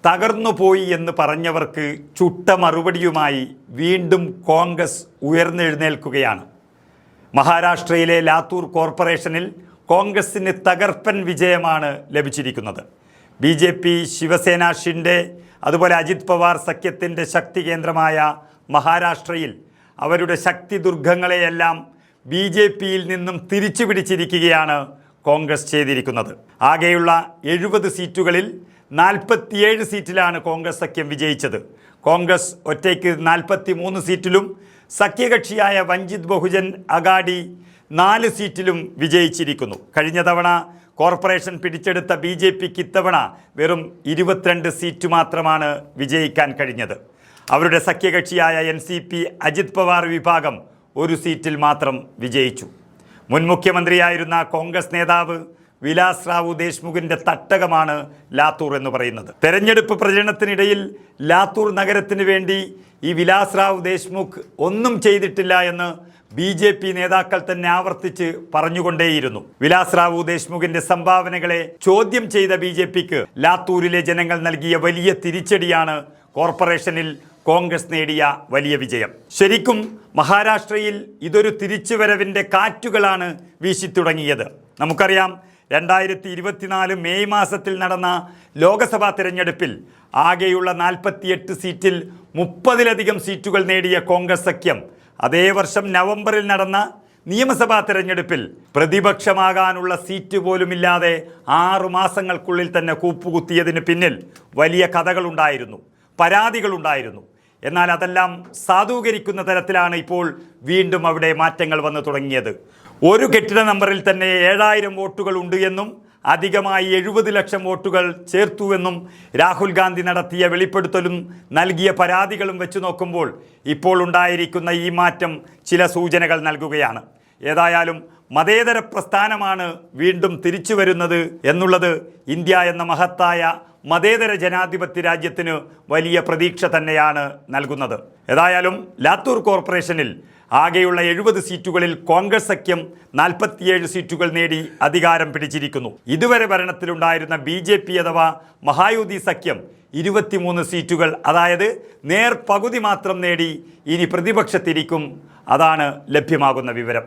തകർന്നുപോയി എന്ന് പറഞ്ഞവർക്ക് ചുട്ട മറുപടിയുമായി വീണ്ടും കോൺഗ്രസ് ഉയർന്നെഴുന്നേൽക്കുകയാണ്. മഹാരാഷ്ട്രയിലെ ലാത്തൂർ കോർപ്പറേഷനിൽ കോൺഗ്രസിന് തകർപ്പൻ വിജയമാണ് ലഭിച്ചിരിക്കുന്നത്. BJP, ശിവസേന, ഷിൻഡെ അതുപോലെ അജിത് പവാർ സഖ്യത്തിൻ്റെ ശക്തി കേന്ദ്രമായ മഹാരാഷ്ട്രയിൽ അവരുടെ ശക്തി ദുർഗങ്ങളെയെല്ലാം BJPയിൽ നിന്നും തിരിച്ചു പിടിച്ചിരിക്കുകയാണ് കോൺഗ്രസ് ചെയ്തിരിക്കുന്നത്. ആകെയുള്ള 70 സീറ്റുകളിൽ 47 സീറ്റിലാണ് കോൺഗ്രസ് സഖ്യം വിജയിച്ചത്. കോൺഗ്രസ് ഒറ്റയ്ക്ക് 43 സീറ്റിലും സഖ്യകക്ഷിയായ വഞ്ചിത് ബഹുജൻ അഗാഡി 4 സീറ്റിലും വിജയിച്ചിരിക്കുന്നു. കഴിഞ്ഞ തവണ കോർപ്പറേഷൻ പിടിച്ചെടുത്ത BJPക്ക് ഇത്തവണ വെറും 22 സീറ്റ് മാത്രമാണ് വിജയിക്കാൻ കഴിഞ്ഞത്. അവരുടെ സഖ്യകക്ഷിയായ NCP അജിത് പവാർ വിഭാഗം 1 സീറ്റിൽ മാത്രം വിജയിച്ചു. മുൻ മുഖ്യമന്ത്രിയായിരുന്ന കോൺഗ്രസ് നേതാവ് വിലാസ് റാവു ദേശ്മുഖിൻ്റെ തട്ടകമാണ് ലാത്തൂർ എന്ന് പറയുന്നത്. തെരഞ്ഞെടുപ്പ് പ്രചരണത്തിനിടയിൽ ലാത്തൂർ നഗരത്തിന് വേണ്ടി ഈ വിലാസ് റാവു ദേശ്മുഖ് ഒന്നും ചെയ്തിട്ടില്ല എന്ന് BJP നേതാക്കൾ തന്നെ ആവർത്തിച്ച് പറഞ്ഞുകൊണ്ടേയിരുന്നു. വിലാസ് റാവു ദേശ്മുഖിന്റെ സംഭാവനകളെ ചോദ്യം ചെയ്ത BJPക്ക് ലാത്തൂരിലെ ജനങ്ങൾ നൽകിയ വലിയ തിരിച്ചടിയാണ് കോർപ്പറേഷനിൽ കോൺഗ്രസ് നേടിയ വലിയ വിജയം. ശരിക്കും മഹാരാഷ്ട്രയിൽ ഇതൊരു തിരിച്ചുവരവിൻ്റെ കാറ്റുകളാണ് വീശിത്തുടങ്ങിയത്. നമുക്കറിയാം, 2024 മെയ് മാസത്തിൽ നടന്ന ലോക്സഭാ തിരഞ്ഞെടുപ്പിൽ ആകെയുള്ള 48 സീറ്റിൽ 30-ലധികം സീറ്റുകൾ നേടിയ കോൺഗ്രസ് സഖ്യം അതേ വർഷം നവംബറിൽ നടന്ന നിയമസഭാ തിരഞ്ഞെടുപ്പിൽ പ്രതിപക്ഷമാകാനുള്ള സീറ്റ് പോലുമില്ലാതെ 6 മാസങ്ങൾക്കുള്ളിൽ തന്നെ കൂപ്പുകുത്തിയതിന് പിന്നിൽ വലിയ കഥകളുണ്ടായിരുന്നു, പരാതികളുണ്ടായിരുന്നു. എന്നാൽ അതെല്ലാം സാധൂകരിക്കുന്ന തരത്തിലാണ് ഇപ്പോൾ വീണ്ടും അവിടെ മാറ്റങ്ങൾ വന്നു തുടങ്ങിയത്. ഒരു കെട്ടിട നമ്പറിൽ തന്നെ 7000 വോട്ടുകൾ ഉണ്ട് എന്നും അധികമായി 70 ലക്ഷം വോട്ടുകൾ ചേർത്തുവെന്നും രാഹുൽ ഗാന്ധി നടത്തിയ വെളിപ്പെടുത്തലും നൽകിയ പരാതികളും വെച്ച് നോക്കുമ്പോൾ ഇപ്പോൾ ഉണ്ടായിരിക്കുന്ന ഈ മാറ്റം ചില സൂചനകൾ നൽകുകയാണ്. ഏതായാലും മതേതര പ്രസ്ഥാനമാണ് വീണ്ടും തിരിച്ചു വരുന്നത് എന്നുള്ളത് ഇന്ത്യ എന്ന മഹത്തായ മതേതര ജനാധിപത്യ രാജ്യത്തിന് വലിയ പ്രതീക്ഷ തന്നെയാണ് നൽകുന്നത്. ഏതായാലും ലാത്തൂർ കോർപ്പറേഷനിൽ ആകെയുള്ള 70 സീറ്റുകളിൽ കോൺഗ്രസ് സഖ്യം 47 സീറ്റുകൾ നേടി അധികാരം പിടിച്ചിരിക്കുന്നു. ഇതുവരെ ഭരണത്തിലുണ്ടായിരുന്ന BJP അഥവാ മഹായുതി സഖ്യം 23 സീറ്റുകൾ, അതായത് നേർ പകുതി മാത്രം നേടി ഇനി പ്രതിപക്ഷത്തിരിക്കും. അതാണ് ലഭ്യമാകുന്ന വിവരം.